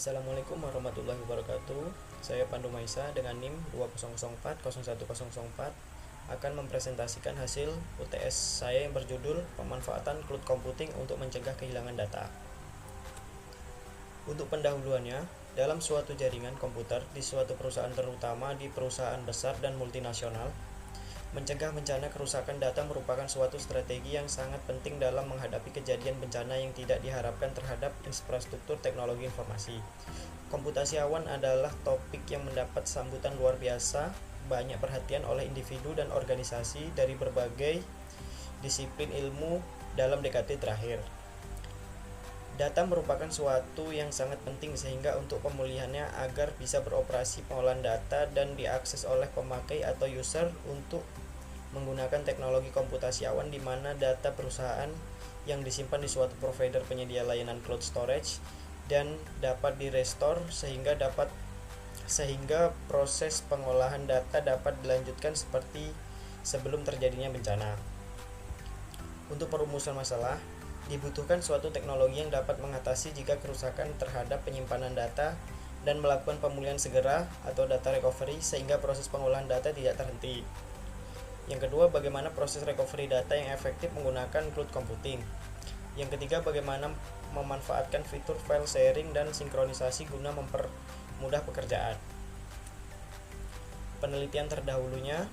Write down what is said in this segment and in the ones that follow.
Assalamualaikum warahmatullahi wabarakatuh. Saya Pandu Maisa dengan NIM 20040104 akan mempresentasikan hasil UTS saya yang berjudul Pemanfaatan Cloud Computing untuk Mencegah Kehilangan Data. Untuk pendahuluannya, dalam suatu jaringan komputer di suatu perusahaan, terutama di perusahaan besar dan multinasional, mencegah bencana kerusakan data merupakan suatu strategi yang sangat penting dalam menghadapi kejadian bencana yang tidak diharapkan terhadap infrastruktur teknologi informasi. Komputasi awan adalah topik yang mendapat sambutan luar biasa banyak perhatian oleh individu dan organisasi dari berbagai disiplin ilmu dalam dekade terakhir. Data merupakan suatu yang sangat penting sehingga untuk pemulihannya agar bisa beroperasi pengolahan data dan diakses oleh pemakai atau user untuk menggunakan teknologi komputasi awan di mana data perusahaan yang disimpan di suatu provider penyedia layanan cloud storage dan dapat direstore sehingga proses pengolahan data dapat dilanjutkan seperti sebelum terjadinya bencana. Untuk perumusan masalah, dibutuhkan suatu teknologi yang dapat mengatasi jika kerusakan terhadap penyimpanan data dan melakukan pemulihan segera atau data recovery sehingga proses pengolahan data tidak terhenti. Yang kedua, bagaimana proses recovery data yang efektif menggunakan cloud computing. Yang ketiga, bagaimana memanfaatkan fitur file sharing dan sinkronisasi guna mempermudah pekerjaan. Penelitian terdahulunya,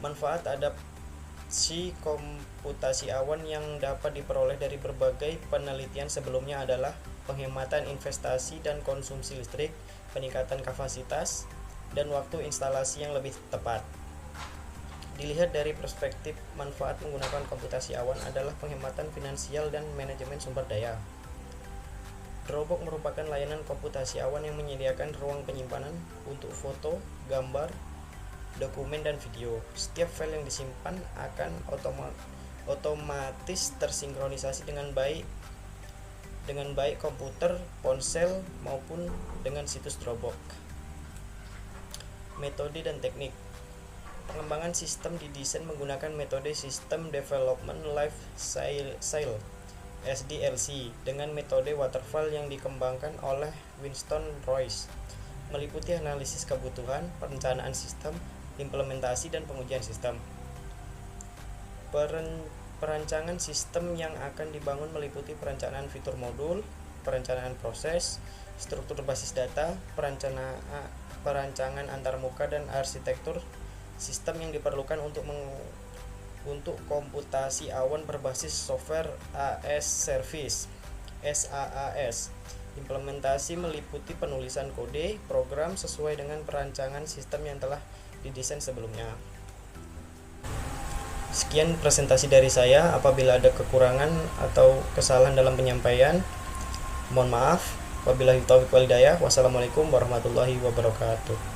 manfaat adaptasi komputasi awan yang dapat diperoleh dari berbagai penelitian sebelumnya adalah penghematan investasi dan konsumsi listrik, peningkatan kapasitas, dan waktu instalasi yang lebih tepat. Dilihat dari perspektif manfaat menggunakan komputasi awan adalah penghematan finansial dan manajemen sumber daya. Dropbox merupakan layanan komputasi awan yang menyediakan ruang penyimpanan untuk foto, gambar, dokumen, dan video. Setiap file yang disimpan akan otomatis tersinkronisasi dengan baik komputer, ponsel, maupun dengan situs Dropbox. Metode dan teknik. Pengembangan sistem didesain menggunakan metode System Development Life Cycle (SDLC) dengan metode waterfall yang dikembangkan oleh Winston Royce, meliputi analisis kebutuhan, perencanaan sistem, implementasi, dan pengujian sistem. Perancangan sistem yang akan dibangun meliputi perencanaan fitur modul, perencanaan proses, struktur basis data, perancangan antarmuka, dan arsitektur sistem yang diperlukan untuk komputasi awan berbasis software as service (SaaS). Implementasi meliputi penulisan kode program sesuai dengan perancangan sistem yang telah didesain sebelumnya. Sekian presentasi dari saya. Apabila ada kekurangan atau kesalahan dalam penyampaian, mohon maaf. Wabillahi taufiq wal hidayah. Wassalamualaikum warahmatullahi wabarakatuh.